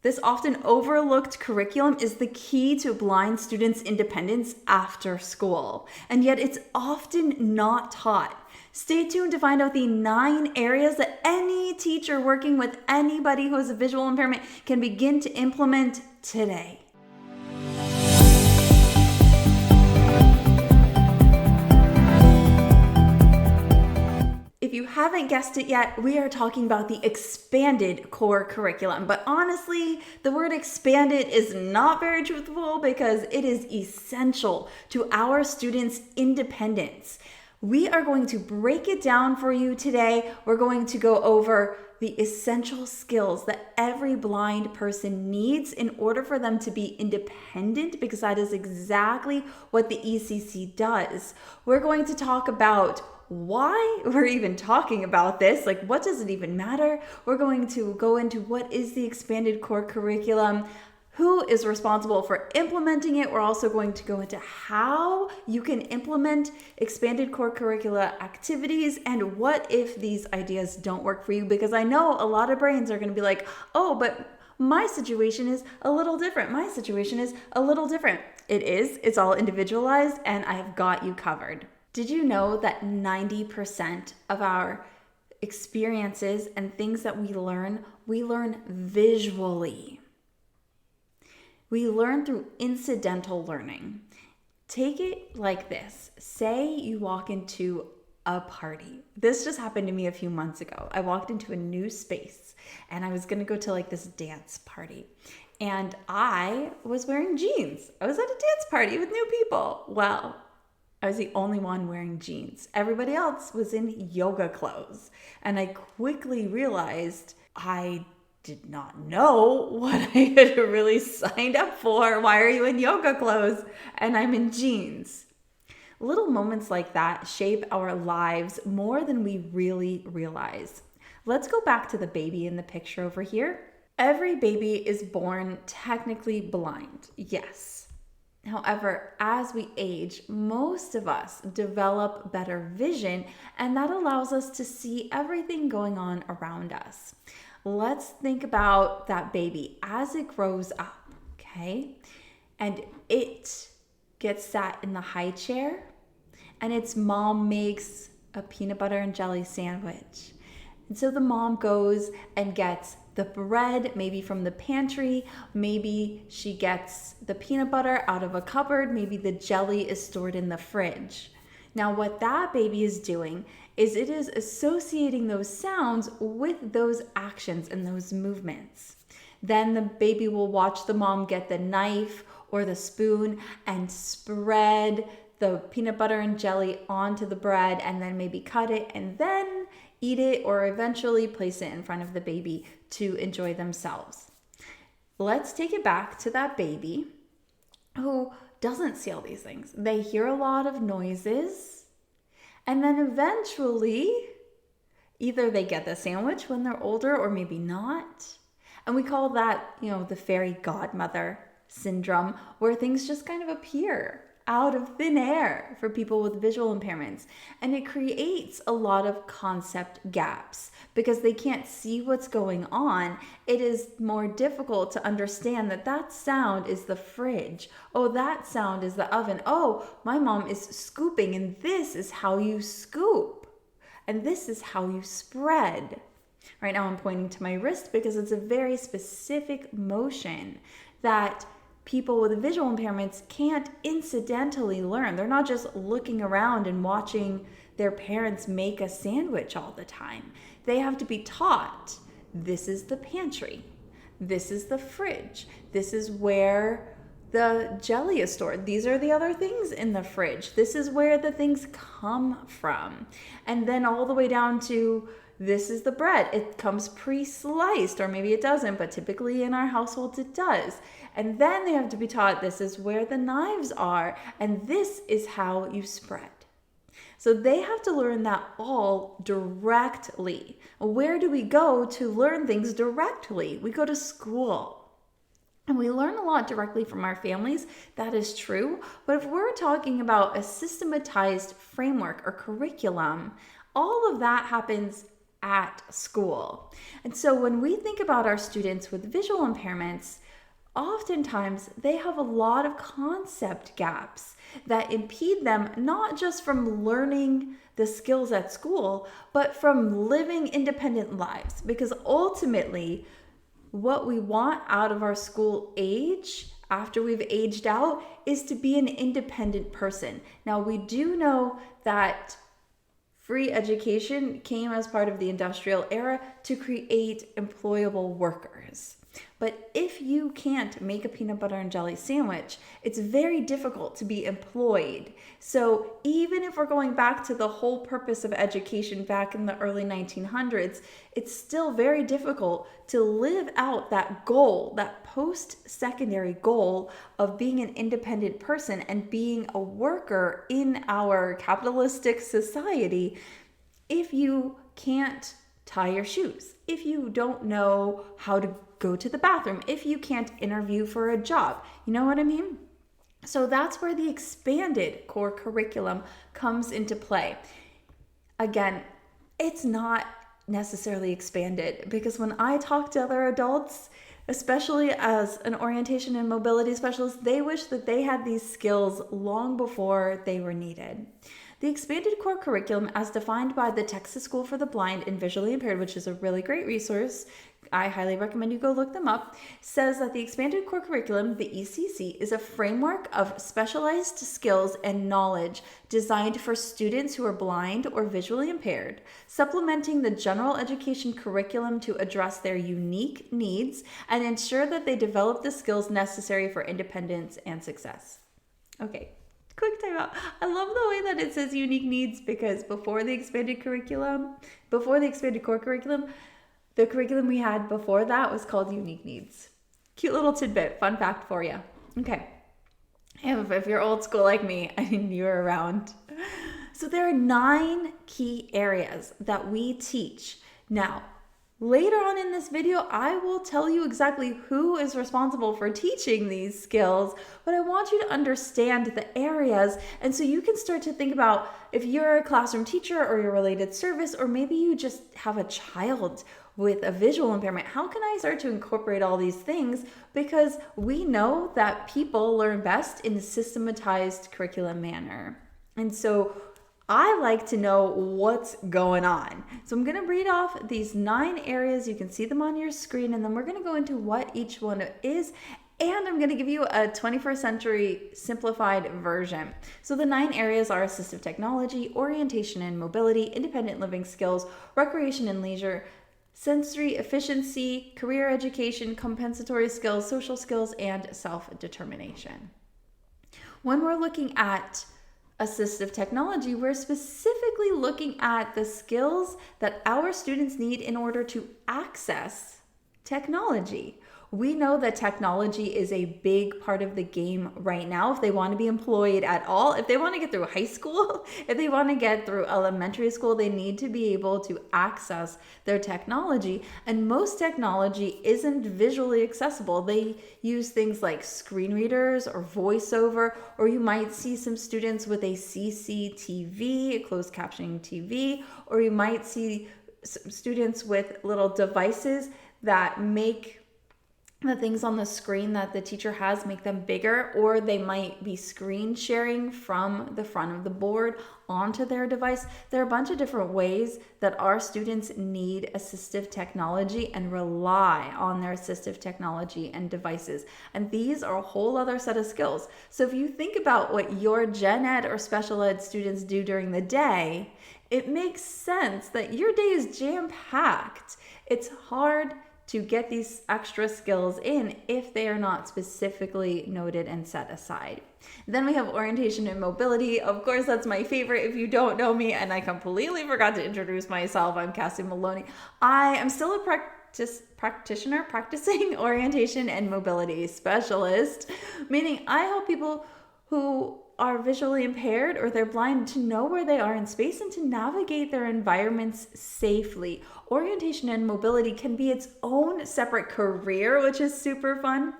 This often overlooked curriculum is the key to blind students' independence after school, and yet it's often not taught. Stay tuned to find out the 9 areas that any teacher working with anybody who has a visual impairment can begin to implement today. If you haven't guessed it yet, we are talking about the expanded core curriculum. But honestly, the word expanded is not very truthful because it is essential to our students' independence. We are going to break it down for you today. We're going to go over the essential skills that every blind person needs in order for them to be independent, because that is exactly what the ECC does. We're going to talk about why we're even talking about this, like what does it even matter? We're going to go into what is the expanded core curriculum, who is responsible for implementing it. We're also going to go into how you can implement expanded core curricula activities and what if these ideas don't work for you, because I know a lot of brains are going to be like, oh, but my situation is a little different. My situation is a little different. It is. It's all individualized, and I have got you covered. Did you know that 90% of our experiences and things that we learn visually? We learn through incidental learning. Take it like this. Say you walk into a party. This just happened to me a few months ago. I walked into a new space and I was going to go to like this dance party. And I was wearing jeans. I was at a dance party with new people. Well, I was the only one wearing jeans. Everybody else was in yoga clothes. And I quickly realized I did not know what I had really signed up for. Why are you in yoga clothes? And I'm in jeans. Little moments like that shape our lives more than we really realize. Let's go back to the baby in the picture over here. Every baby is born technically blind, yes. However, as we age, most of us develop better vision, and that allows us to see everything going on around us. Let's think about that baby as it grows up, okay? And it gets sat in the high chair, and its mom makes a peanut butter and jelly sandwich. And so the mom goes and gets the bread, maybe from the pantry, maybe she gets the peanut butter out of a cupboard, maybe the jelly is stored in the fridge. Now what that baby is doing is it is associating those sounds with those actions and those movements. Then the baby will watch the mom get the knife or the spoon and spread the peanut butter and jelly onto the bread and then maybe cut it and then eat it or eventually place it in front of the baby to enjoy themselves. Let's take it back to that baby who doesn't see all these things. They hear a lot of noises, and then eventually either they get the sandwich when they're older or maybe not. And we call that, the fairy godmother syndrome, where things just kind of appear out of thin air for people with visual impairments. And it creates a lot of concept gaps because they can't see what's going on. It is more difficult to understand that sound is the fridge. Oh, that sound is the oven. Oh, my mom is scooping, and this is how you scoop. And this is how you spread. Right now I'm pointing to my wrist because it's a very specific motion that people with visual impairments can't incidentally learn. They're not just looking around and watching their parents make a sandwich all the time. They have to be taught, this is the pantry, this is the fridge, this is where the jelly is stored, these are the other things in the fridge, this is where the things come from. And then all the way down to, this is the bread. It comes pre-sliced, or maybe it doesn't, but typically in our households it does. And then they have to be taught, this is where the knives are, and this is how you spread. So they have to learn that all directly. Where do we go to learn things directly? We go to school. And we learn a lot directly from our families. That is true. But if we're talking about a systematized framework or curriculum, all of that happens at school. And so when we think about our students with visual impairments, oftentimes they have a lot of concept gaps that impede them not just from learning the skills at school, but from living independent lives. Because ultimately, what we want out of our school age after we've aged out is to be an independent person. Now, we do know that free education came as part of the industrial era to create employable workers. But if you can't make a peanut butter and jelly sandwich, it's very difficult to be employed. So even if we're going back to the whole purpose of education back in the early 1900s, it's still very difficult to live out that goal, that post-secondary goal of being an independent person and being a worker in our capitalistic society if you can't tie your shoes, if you don't know how to go to the bathroom, if you can't interview for a job. You know what I mean? So that's where the expanded core curriculum comes into play. Again, it's not necessarily expanded, because when I talk to other adults, especially as an orientation and mobility specialist, they wish that they had these skills long before they were needed. The expanded core curriculum, as defined by the Texas School for the Blind and Visually Impaired, which is a really great resource, I highly recommend you go look them up, says that the expanded core curriculum, the ECC, is a framework of specialized skills and knowledge designed for students who are blind or visually impaired, supplementing the general education curriculum to address their unique needs and ensure that they develop the skills necessary for independence and success. Okay. Quick time out. I love the way that it says unique needs, because before the expanded core curriculum, the curriculum we had before that was called unique needs. Cute little tidbit, fun fact for you. Okay. If you're old school like me, I mean, you're around. So there are 9 key areas that we teach. Now, later on in this video, I will tell you exactly who is responsible for teaching these skills, but I want you to understand the areas, and so you can start to think about if you're a classroom teacher or your related service, or maybe you just have a child with a visual impairment. How can I start to incorporate all these things? Because we know that people learn best in a systematized curriculum manner. And so I like to know what's going on. So I'm going to read off these 9 areas. You can see them on your screen, and then we're going to go into what each one is. And I'm going to give you a 21st century simplified version. So the 9 areas are assistive technology, orientation and mobility, independent living skills, recreation and leisure, sensory efficiency, career education, compensatory skills, social skills, and self-determination. When we're looking at assistive technology, we're specifically looking at the skills that our students need in order to access technology. We know that technology is a big part of the game right now. If they want to be employed at all, if they want to get through high school, if they want to get through elementary school, they need to be able to access their technology. And most technology isn't visually accessible. They use things like screen readers or voiceover, or you might see some students with a CCTV, a closed captioning TV, or you might see some students with little devices that make the things on the screen that the teacher has make them bigger, or they might be screen sharing from the front of the board onto their device. There are a bunch of different ways that our students need assistive technology and rely on their assistive technology and devices. And these are a whole other set of skills. So if you think about what your gen ed or special ed students do during the day, it makes sense that your day is jam-packed. It's hard to get these extra skills in if they are not specifically noted and set aside. Then we have orientation and mobility. Of course, that's my favorite. If you don't know me, and I completely forgot to introduce myself, I'm Cassie Maloney. I am still a practicing orientation and mobility specialist, meaning I help people who are visually impaired or they're blind to know where they are in space and to navigate their environments safely. Orientation and mobility can be its own separate career, which is super fun.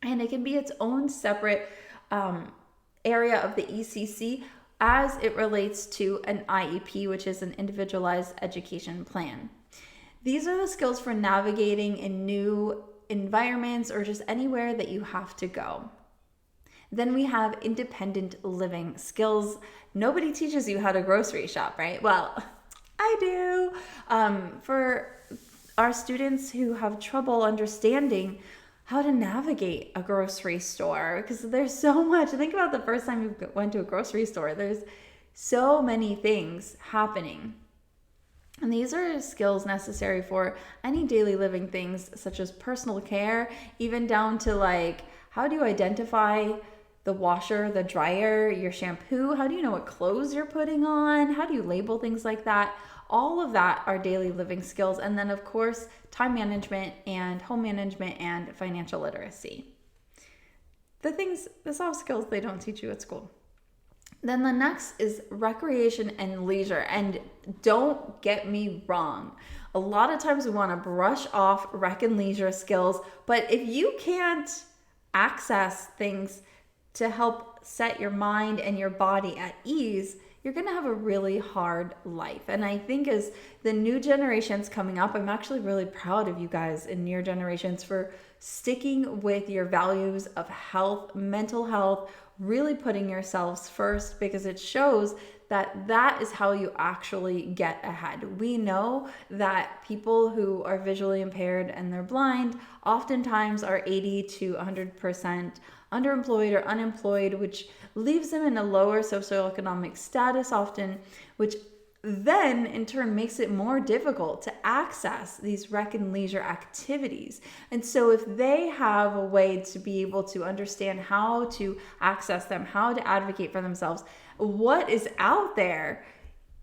And it can be its own separate area of the ECC. as it relates to an IEP, which is an individualized education plan. These are the skills for navigating in new environments or just anywhere that you have to go. Then we have independent living skills. Nobody teaches you how to grocery shop, right? Well, I do. For our students who have trouble understanding how to navigate a grocery store, because there's so much. Think about the first time you went to a grocery store. There's so many things happening. And these are skills necessary for any daily living things, such as personal care, even down to like, how do you identify the washer, the dryer, your shampoo? How do you know what clothes you're putting on? How do you label things like that? All of that are daily living skills. And then, of course, time management and home management and financial literacy. The soft skills they don't teach you at school. Then the next is recreation and leisure. And don't get me wrong, a lot of times we want to brush off rec and leisure skills, but if you can't access things to help set your mind and your body at ease, you're going to have a really hard life. And I think as the new generations coming up, I'm actually really proud of you guys in your generations for sticking with your values of health, mental health, really putting yourselves first, because it shows that that is how you actually get ahead. We know that people who are visually impaired and they're blind oftentimes are 80 to 100% underemployed or unemployed, which leaves them in a lower socioeconomic status often, which then in turn makes it more difficult to access these rec and leisure activities. And so if they have a way to be able to understand how to access them, how to advocate for themselves, what is out there,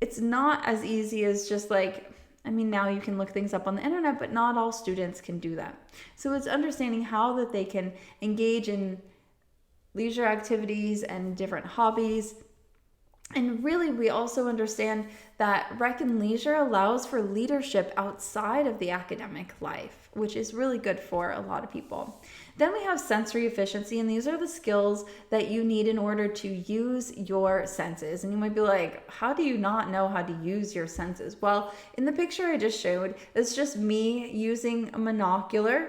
it's not as easy as just like, now you can look things up on the internet, but not all students can do that. So it's understanding how that they can engage in leisure activities and different hobbies. And really, we also understand that rec and leisure allows for leadership outside of the academic life, which is really good for a lot of people. Then we have sensory efficiency, and these are the skills that you need in order to use your senses. And you might be like, how do you not know how to use your senses? Well, in the picture I just showed, it's just me using a monocular.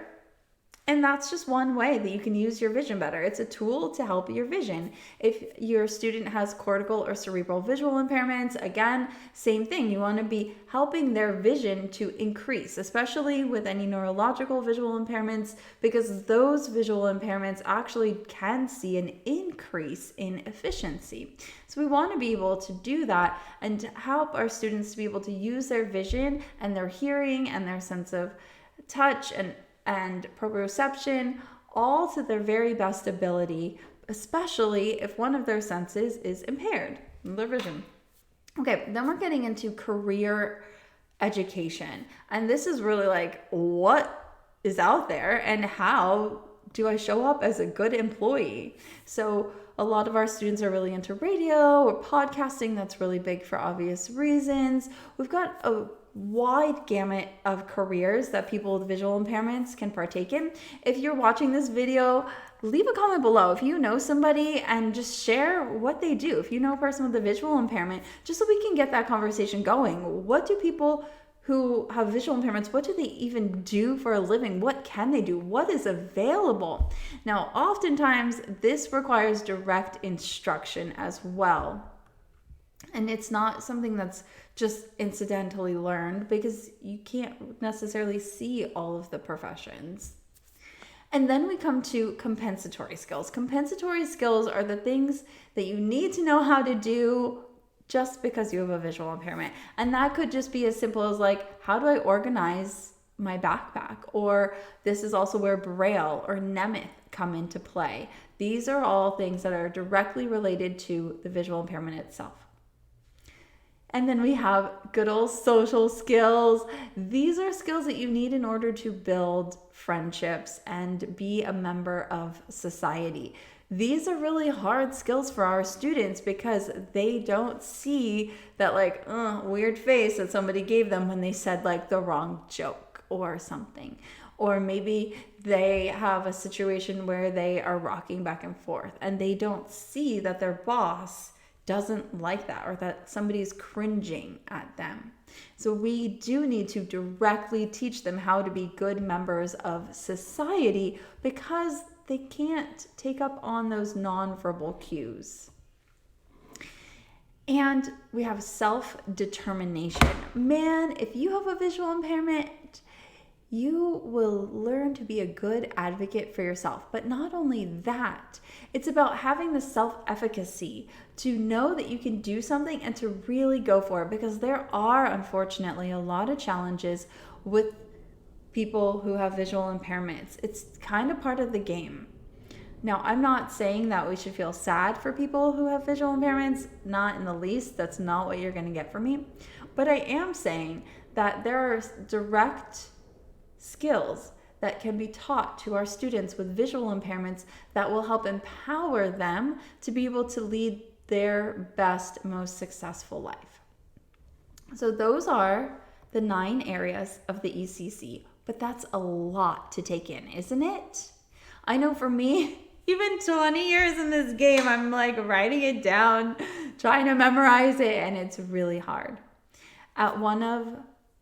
And that's just one way that you can use your vision better. It's a tool to help your vision. If your student has cortical or cerebral visual impairments, again, same thing. You want to be helping their vision to increase, especially with any neurological visual impairments, because those visual impairments actually can see an increase in efficiency. So we want to be able to do that and to help our students to be able to use their vision and their hearing and their sense of touch and proprioception, all to their very best ability, especially if one of their senses is impaired, their vision. Okay, then we're getting into career education. And this is really like, what is out there and how do I show up as a good employee? So a lot of our students are really into radio or podcasting. That's really big for obvious reasons. We've got a wide gamut of careers that people with visual impairments can partake in. If you're watching this video, leave a comment below if you know somebody and just share what they do. If you know a person with a visual impairment, just so we can get that conversation going. What do people who have visual impairments, what do they even do for a living? What can they do? What is available? Now, oftentimes this requires direct instruction as well. And it's not something that's just incidentally learned, because you can't necessarily see all of the professions. And then we come to compensatory skills. Compensatory skills are the things that you need to know how to do just because you have a visual impairment. And that could just be as simple as like, how do I organize my backpack? Or this is also where Braille or Nemeth come into play. These are all things that are directly related to the visual impairment itself. And then we have good old social skills. These are skills that you need in order to build friendships and be a member of society. These are really hard skills for our students because they don't see that like weird face that somebody gave them when they said like the wrong joke or something. Or maybe they have a situation where they are rocking back and forth and they don't see that their boss doesn't like that, or that somebody's cringing at them. So we do need to directly teach them how to be good members of society, because they can't take up on those nonverbal cues. And we have self-determination. Man, if you have a visual impairment, you will learn to be a good advocate for yourself. But not only that, it's about having the self-efficacy to know that you can do something and to really go for it, because there are, unfortunately, a lot of challenges with people who have visual impairments. It's kind of part of the game. Now, I'm not saying that we should feel sad for people who have visual impairments, not in the least. That's not what you're going to get from me. But I am saying that there are direct skills that can be taught to our students with visual impairments that will help empower them to be able to lead their best, most successful life. So those are the 9 areas of the ECC, but that's a lot to take in, isn't it? I know for me, even 20 years in this game, I'm like writing it down, trying to memorize it, and it's really hard. At one of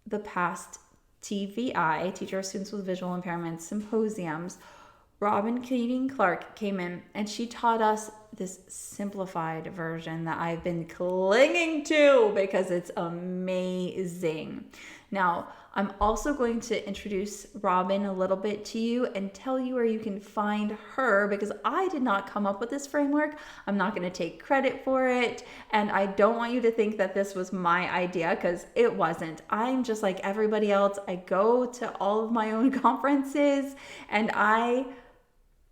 the past TVI, Teacher of Students with Visual Impairments Symposiums, Robbin Clark came in and she taught us this simplified version that I've been clinging to because it's amazing. Now, I'm also going to introduce Robbin a little bit to you and tell you where you can find her, because I did not come up with this framework. I'm not going to take credit for it. And I don't want you to think that this was my idea, because it wasn't. I'm just like everybody else. I go to all of my own conferences and I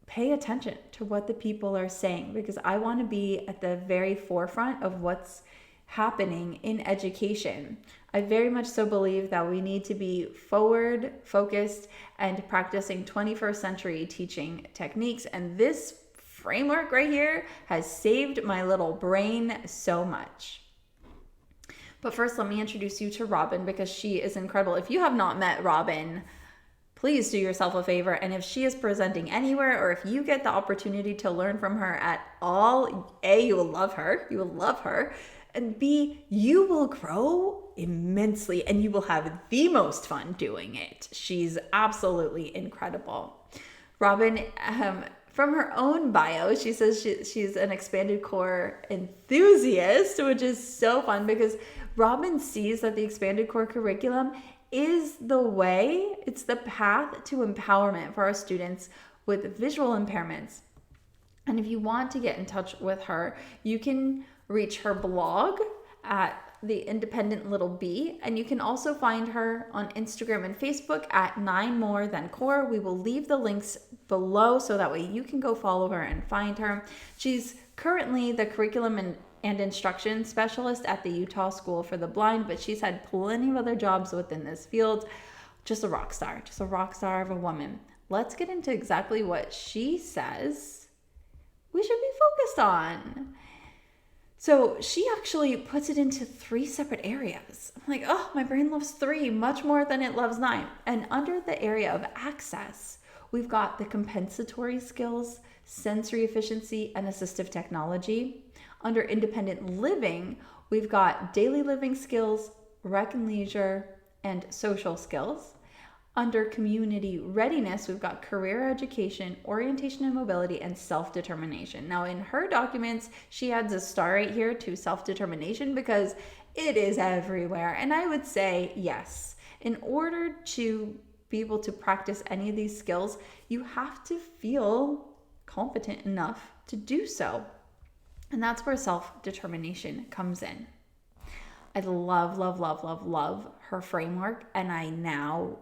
pay attention to what the people are saying, because I want to be at the very forefront of what's happening in education. I very much so believe that we need to be forward focused and practicing 21st century teaching techniques. And this framework right here has saved my little brain so much. But first, let me introduce you to Robbin, because she is incredible. If you have not met Robbin, please do yourself a favor. And if she is presenting anywhere, or if you get the opportunity to learn from her at all, A, you will love her. You will love her. And B, you will grow immensely and you will have the most fun doing it. She's absolutely incredible. Robbin, from her own bio, she says she's an expanded core enthusiast, which is so fun, because Robbin sees that the expanded core curriculum is the way, it's the path to empowerment for our students with visual impairments. And if you want to get in touch with her, you can reach her blog at The Independent Little Bee, and you can also find her on Instagram and Facebook at 9 More Than Core. We will leave the links below so that way you can go follow her and find her. She's currently the curriculum and instruction specialist at the Utah School for the Blind, but she's had plenty of other jobs within this field. Just a rock star of a woman. Let's get into exactly what she says we should be focused on. So she actually puts it into 3 separate areas. I'm like, oh, my brain loves 3 much more than it loves 9. And under the area of access, we've got the compensatory skills, sensory efficiency, and assistive technology. Under independent living, we've got daily living skills, rec and leisure, and social skills. Under community readiness, we've got career education, orientation and mobility, and self-determination. Now, in her documents, she adds a star right here to self-determination because it is everywhere. And I would say, yes, in order to be able to practice any of these skills, you have to feel competent enough to do so. And that's where self-determination comes in. I love, love, love, love, love her framework, and I now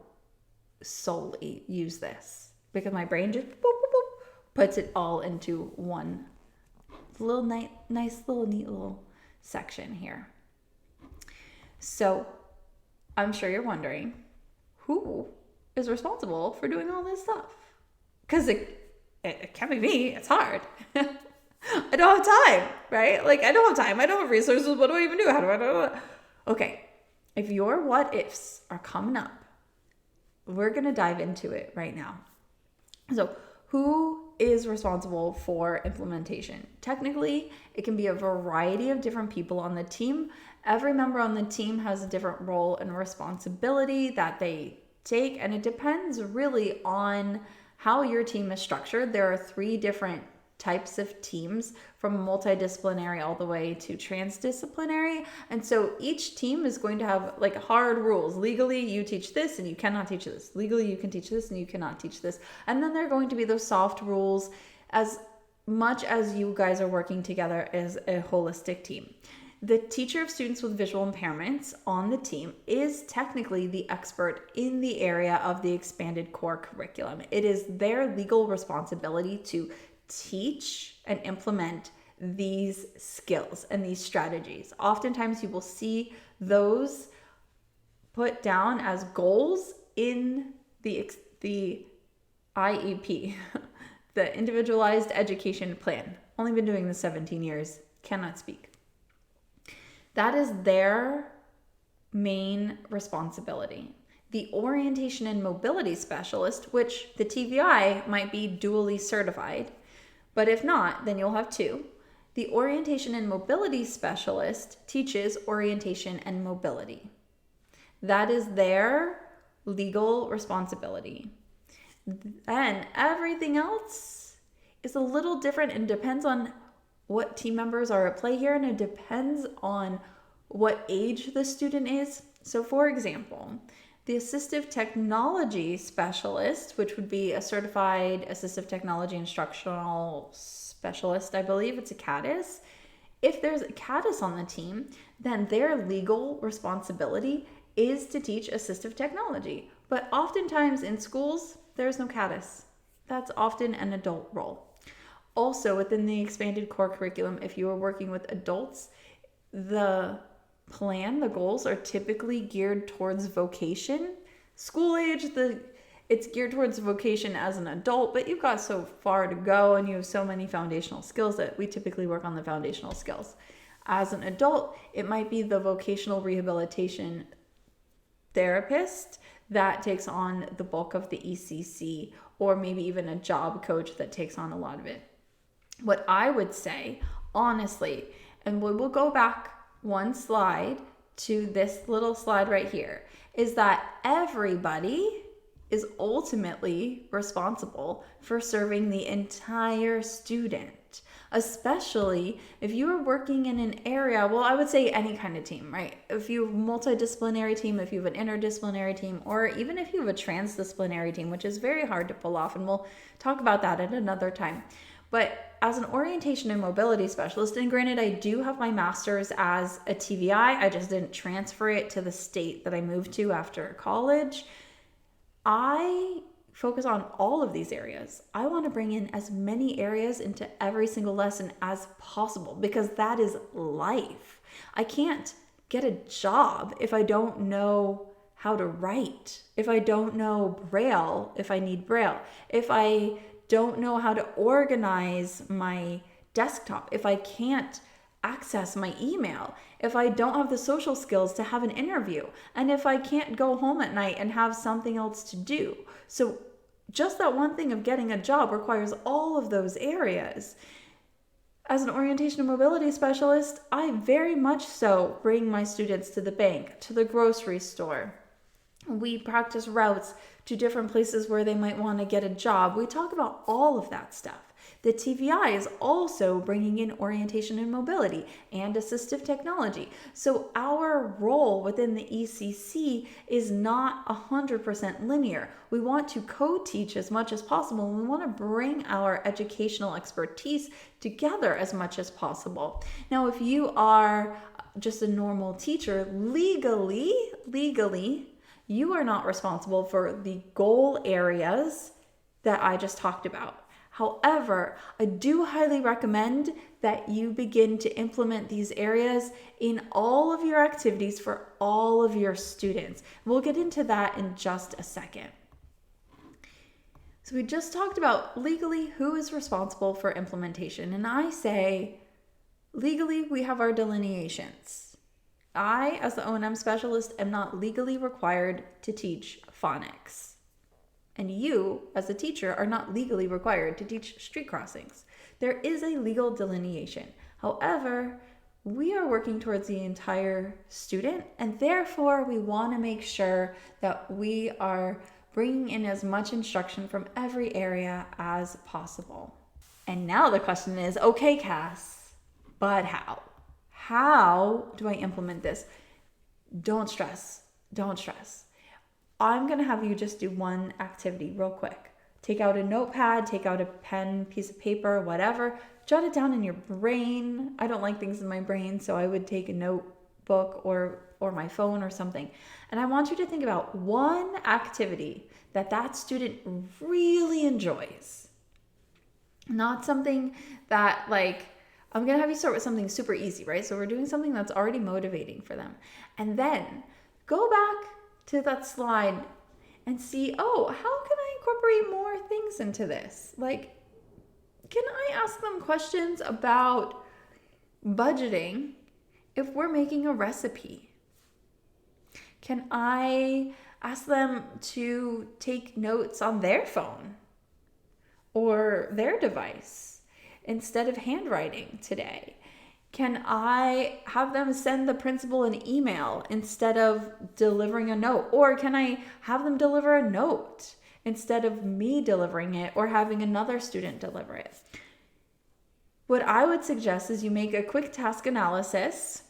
solely use this because my brain just boop, boop, boop, puts it all into one little nice little neat little section here. So I'm sure you're wondering, who is responsible for doing all this stuff? Because it can't be me. It's hard. I don't have time, right? Like, I don't have time. I don't have resources. What do I even do? How do I? Okay, if your what ifs are coming up, we're going to dive into it right now. So who is responsible for implementation? Technically, it can be a variety of different people on the team. Every member on the team has a different role and responsibility that they take, and it depends really on how your team is structured. There are 3 different types of teams, from multidisciplinary all the way to transdisciplinary. And so each team is going to have like hard rules. Legally, you teach this and you cannot teach this. Legally, you can teach this and you cannot teach this. And then there are going to be those soft rules as much as you guys are working together as a holistic team. The teacher of students with visual impairments on the team is technically the expert in the area of the expanded core curriculum. It is their legal responsibility to teach and implement these skills and these strategies. Oftentimes you will see those put down as goals in the IEP, the Individualized Education Plan. Only been doing this 17 years, cannot speak. That is their main responsibility. The orientation and mobility specialist, which the TVI might be dually certified, but if not, then you'll have 2. The orientation and mobility specialist teaches orientation and mobility. That is their legal responsibility. Then everything else is a little different and depends on what team members are at play here, and it depends on what age the student is. So for example, the Assistive Technology specialist, which would be a certified Assistive Technology instructional specialist, I believe it's a CADIS. If there's a CADIS on the team, then their legal responsibility is to teach assistive technology. But oftentimes in schools, there's no CADIS. That's often an adult role. Also, within the expanded core curriculum, if you are working with adults, the goals are typically geared towards vocation. School age, it's geared towards vocation as an adult, but you've got so far to go and you have so many foundational skills that we typically work on the foundational skills. As an adult, it might be the vocational rehabilitation therapist that takes on the bulk of the ECC, or maybe even a job coach that takes on a lot of it. What I would say, honestly, and we will go back one slide to this little slide right here, is that everybody is ultimately responsible for serving the entire student, especially if you are working in an area, well, I would say any kind of team, right? If you have a multidisciplinary team, if you have an interdisciplinary team, or even if you have a transdisciplinary team, which is very hard to pull off, and we'll talk about that at another time. But as an orientation and mobility specialist, and granted, I do have my master's as a TVI, I just didn't transfer it to the state that I moved to after college. I focus on all of these areas. I want to bring in as many areas into every single lesson as possible, because that is life. I can't get a job if I don't know how to write, if I don't know Braille, if I need Braille, if I don't know how to organize my desktop, if I can't access my email, if I don't have the social skills to have an interview, and if I can't go home at night and have something else to do. So just that one thing of getting a job requires all of those areas. As an orientation and mobility specialist, I very much so bring my students to the bank, to the grocery store. We practice routes to different places where they might want to get a job. We talk about all of that stuff. The TVI is also bringing in orientation and mobility and assistive technology. So our role within the ECC is not 100% linear. We want to co-teach as much as possible. We want to bring our educational expertise together as much as possible. Now, if you are just a normal teacher, legally, you are not responsible for the goal areas that I just talked about. However, I do highly recommend that you begin to implement these areas in all of your activities for all of your students. We'll get into that in just a second. So we just talked about legally who is responsible for implementation. And I say, legally, we have our delineations. I, as the O&M specialist, am not legally required to teach phonics. And you, as a teacher, are not legally required to teach street crossings. There is a legal delineation. However, we are working towards the entire student, and therefore we want to make sure that we are bringing in as much instruction from every area as possible. And now the question is, okay, Cass, but how? How do I implement this? Don't stress. I'm going to have you just do one activity real quick. Take out a notepad, take out a pen, piece of paper, whatever. Jot it down in your brain. I don't like things in my brain, so I would take a notebook or my phone or something. And I want you to think about one activity that student really enjoys. Not something that I'm going to have you start with something super easy, right? So we're doing something that's already motivating for them. And then go back to that slide and see, how can I incorporate more things into this? Can I ask them questions about budgeting if we're making a recipe? Can I ask them to take notes on their phone or their device instead of handwriting today? Can I have them send the principal an email instead of delivering a note? Or can I have them deliver a note instead of me delivering it or having another student deliver it? What I would suggest is you make a quick task analysis,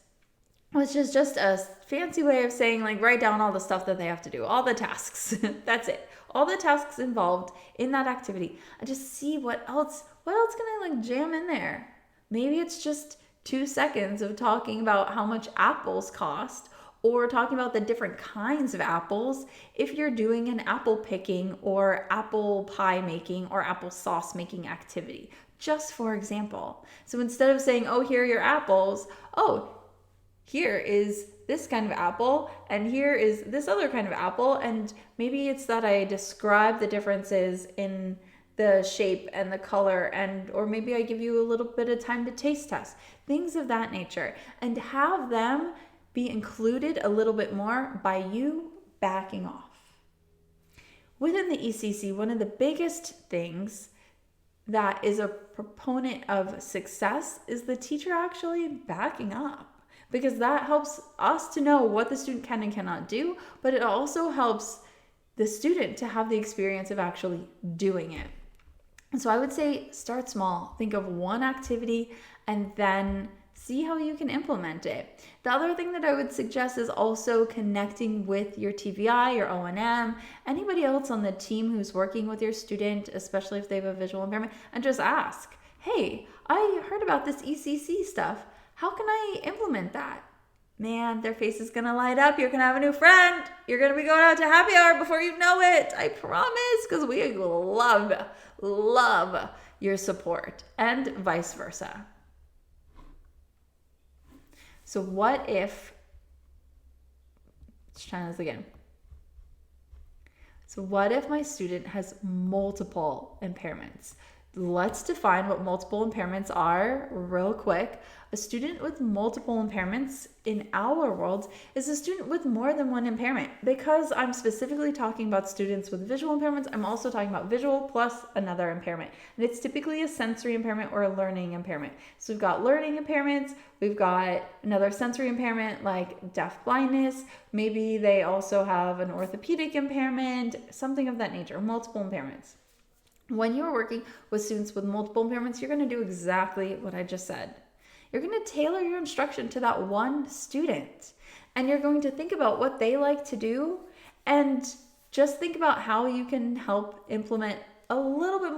which is just a fancy way of saying write down all the stuff that they have to do, all the tasks. That's it. All the tasks involved in that activity, and just see what else can I jam in there. Maybe it's just 2 seconds of talking about how much apples cost, or talking about the different kinds of apples if you're doing an apple picking or apple pie making or apple sauce making activity, just for example. So instead of saying, here are your apples, here is this kind of apple, and here is this other kind of apple, and maybe it's that I describe the differences in the shape and the color, or maybe I give you a little bit of time to taste test, things of that nature, and have them be included a little bit more by you backing off. Within the ECC, one of the biggest things that is a proponent of success is the teacher actually backing up, because that helps us to know what the student can and cannot do, but it also helps the student to have the experience of actually doing it. And so I would say start small. Think of one activity and then see how you can implement it. The other thing that I would suggest is also connecting with your TVI, your O&M, anybody else on the team who's working with your student, especially if they have a visual impairment, and just ask, hey, I heard about this ECC stuff. How can I implement that? Man, their face is going to light up. You're going to have a new friend. You're going to be going out to happy hour before you know it. I promise, because we love your support, and vice versa. So what if, let's try this again. So what if my student has multiple impairments? Let's define what multiple impairments are real quick. A student with multiple impairments in our world is a student with more than one impairment. Because I'm specifically talking about students with visual impairments, I'm also talking about visual plus another impairment. And it's typically a sensory impairment or a learning impairment. So we've got learning impairments, we've got another sensory impairment like deaf blindness, maybe they also have an orthopedic impairment, something of that nature, multiple impairments. When you're working with students with multiple impairments, you're going to do exactly what I just said. You're going to tailor your instruction to that one student, and you're going to think about what they like to do, and just think about how you can help implement a little bit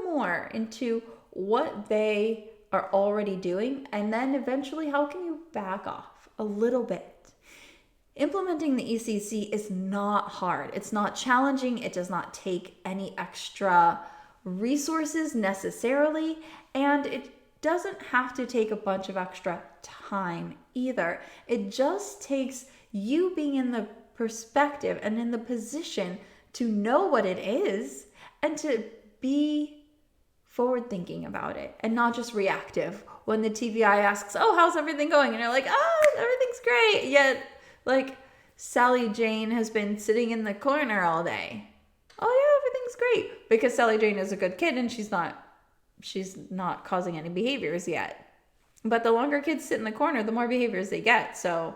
more into what they are already doing, and then eventually how can you back off a little bit. Implementing the ECC is not hard. It's not challenging. It does not take any extra resources necessarily, and it doesn't have to take a bunch of extra time either. It just takes you being in the perspective and in the position to know what it is and to be forward thinking about it and not just reactive. When the TVI asks, how's everything going? And you're like, everything's great. Yet, Sally Jane has been sitting in the corner all day. Oh yeah, everything's great because Sally Jane is a good kid and she's not causing any behaviors yet. But the longer kids sit in the corner, the more behaviors they get. So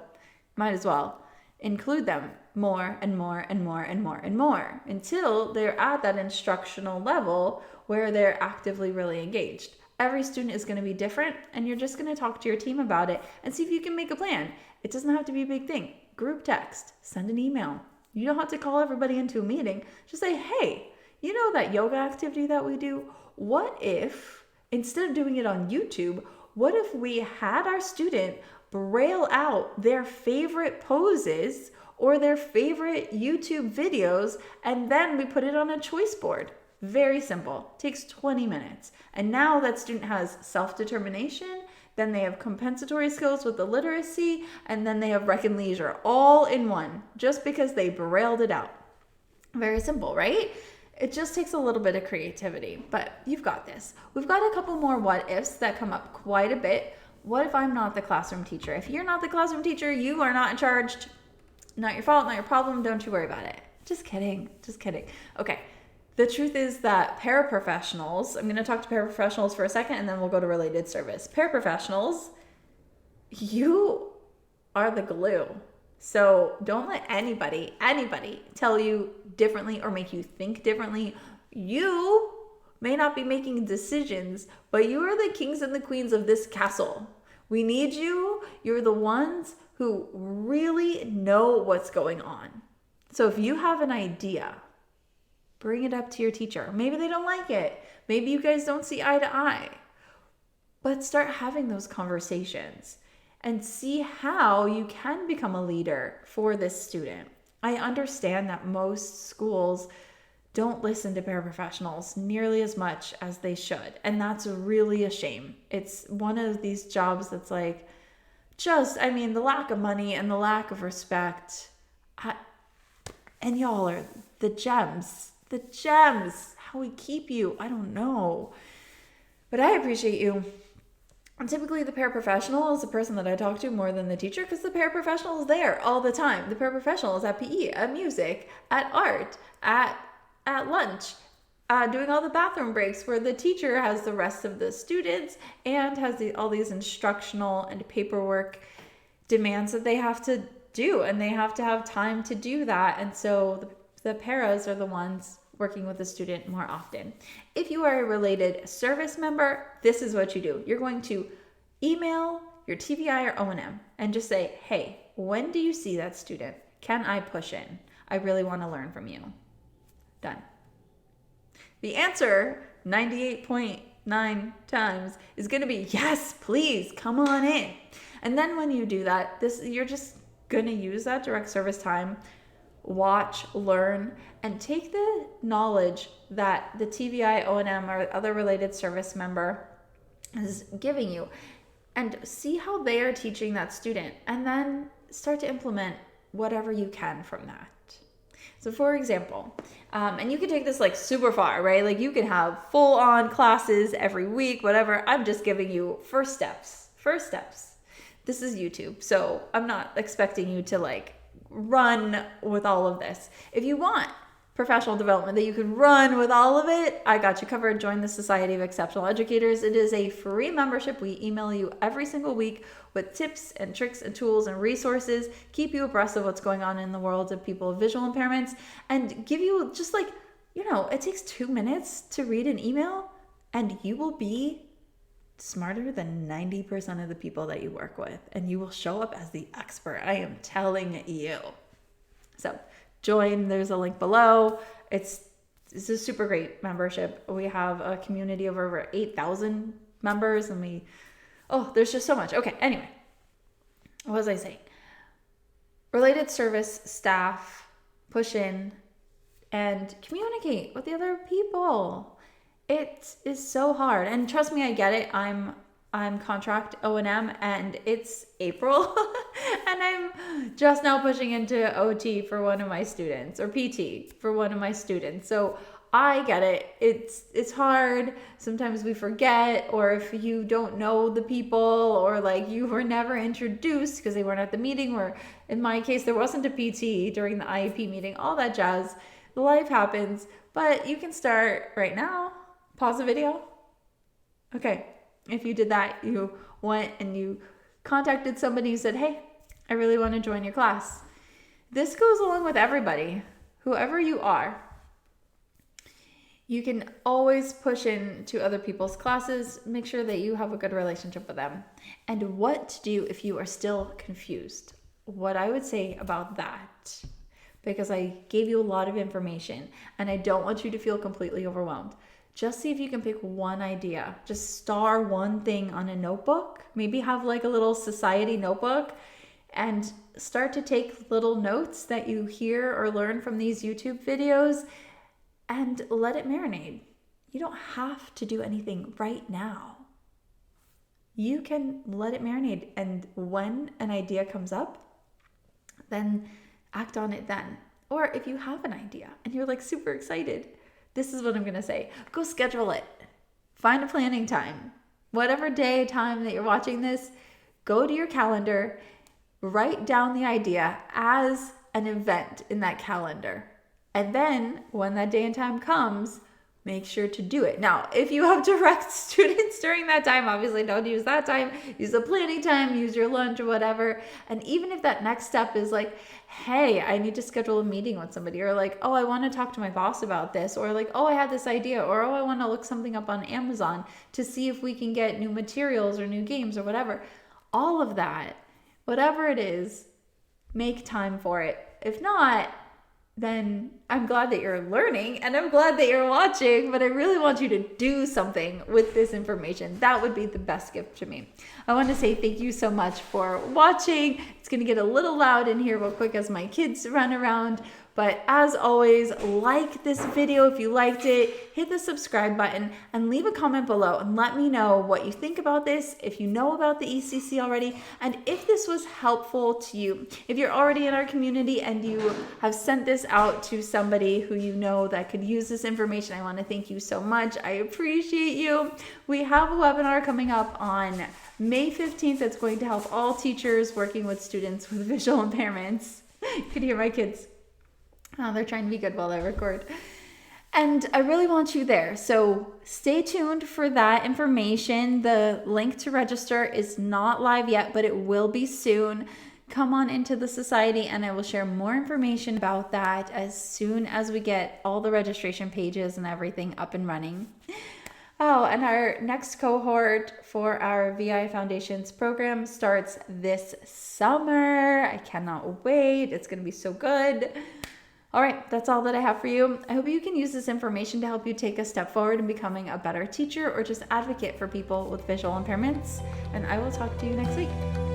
might as well include them more and more and more and more and more until they're at that instructional level where they're actively really engaged. Every student is going to be different, and you're just going to talk to your team about it and see if you can make a plan. It doesn't have to be a big thing. Group text, send an email. You don't have to call everybody into a meeting. Just say, hey, you know that yoga activity that we do? What if, instead of doing it on YouTube, what if we had our student braille out their favorite poses or their favorite YouTube videos, and then we put it on a choice board? Very simple. Takes 20 minutes. And now that student has self-determination, then they have compensatory skills with the literacy, and then they have rec and leisure all in one, just because they brailled it out. Very simple, right? It just takes a little bit of creativity, but you've got this. We've got a couple more what ifs that come up quite a bit. What if I'm not the classroom teacher? If you're not the classroom teacher, you are not in charge. Not your fault, not your problem. Don't you worry about it. Just kidding. Just kidding. Okay. The truth is that paraprofessionals, I'm going to talk to paraprofessionals for a second and then we'll go to related service. Paraprofessionals, you are the glue. So don't let anybody tell you differently or make you think differently. You may not be making decisions, but you are the kings and the queens of this castle. We need you. You're the ones who really know what's going on. So if you have an idea, bring it up to your teacher. Maybe they don't like it. Maybe you guys don't see eye to eye. But start having those conversations and see how you can become a leader for this student. I understand that most schools don't listen to paraprofessionals nearly as much as they should. And that's really a shame. It's one of these jobs that's like, the lack of money and the lack of respect. And y'all are the gems, how we keep you. I don't know. But I appreciate you. And typically the paraprofessional is the person that I talk to more than the teacher because the paraprofessional is there all the time. The paraprofessional is at PE, at music, at art, at lunch, doing all the bathroom breaks where the teacher has the rest of the students and has all these instructional and paperwork demands that they have to do, and they have to have time to do that. And so the paras are the ones working with the student more often. If you are a related service member, this is what you do. You're going to email your TVI or O&M and just say, hey, when do you see that student? Can I push in? I really want to learn from you. Done. The answer 98.9 times is going to be, yes, please come on in. And then when you do that, you're just going to use that direct service time, watch, learn, and take the knowledge that the TVI, O&M, or other related service member is giving you and see how they are teaching that student, and then start to implement whatever you can from that. So for example, and you can take this like super far, right? Like you can have full on classes every week, whatever. I'm just giving you first steps. This is YouTube, so I'm not expecting you to like run with all of this. If you want professional development that you can run with all of it, I got you covered. Join the Society of Exceptional Educators. It is a free membership. We email you every single week with tips and tricks and tools and resources, keep you abreast of what's going on in the world of people with visual impairments, and give you just like, it takes 2 minutes to read an email and you will be smarter than 90% of the people that you work with, and you will show up as the expert. I am telling you. So join. There's a link below. It's a super great membership. We have a community of over 8,000 members, and there's just so much. Okay, anyway, what was I saying? Related service staff, push in and communicate with the other people. It is so hard. And trust me, I get it. I'm contract O&M and it's April and I'm just now pushing into OT for one of my students, or PT for one of my students. So I get it. It's hard. Sometimes we forget, or if you don't know the people, or like you were never introduced because they weren't at the meeting, or in my case, there wasn't a PT during the IEP meeting, all that jazz. Life happens, but you can start right now. Pause the video. Okay. If you did that, you went and you contacted somebody who said, hey, I really want to join your class. This goes along with everybody, whoever you are. You can always push into other people's classes. Make sure that you have a good relationship with them. And what to do if you are still confused. What I would say about that, because I gave you a lot of information and I don't want you to feel completely overwhelmed. Just see if you can pick one idea. Just star one thing on a notebook. Maybe have like a little society notebook and start to take little notes that you hear or learn from these YouTube videos and let it marinate. You don't have to do anything right now. You can let it marinate, and when an idea comes up, then act on it then. Or if you have an idea and you're like super excited, this is what I'm gonna say. Go schedule it. Find a planning time. Whatever day, time that you're watching this, go to your calendar, write down the idea as an event in that calendar. And then when that day and time comes, make sure to do it. Now, if you have direct students during that time, obviously don't use that time. Use the planning time, use your lunch or whatever. And even if that next step is like, hey, I need to schedule a meeting with somebody, or like, oh, I want to talk to my boss about this, or like, oh, I had this idea, or oh, I want to look something up on Amazon to see if we can get new materials or new games or whatever. All of that, whatever it is, make time for it. If not, then I'm glad that you're learning and I'm glad that you're watching, but I really want you to do something with this information. That would be the best gift to me. I want to say thank you so much for watching. It's going to get a little loud in here real quick as my kids run around. But as always, like this video if you liked it, hit the subscribe button and leave a comment below and let me know what you think about this, if you know about the ECC already, and if this was helpful to you. If you're already in our community and you have sent this out to somebody who you know that could use this information, I want to thank you so much. I appreciate you. We have a webinar coming up on May 15th that's going to help all teachers working with students with visual impairments. You could hear my kids. Oh, they're trying to be good while I record. And I really want you there. So stay tuned for that information. The link to register is not live yet, but it will be soon. Come on into the society and I will share more information about that as soon as we get all the registration pages and everything up and running. Oh, and our next cohort for our VI Foundations program starts this summer. I cannot wait. It's going to be so good. All right, that's all that I have for you. I hope you can use this information to help you take a step forward in becoming a better teacher or just advocate for people with visual impairments. And I will talk to you next week.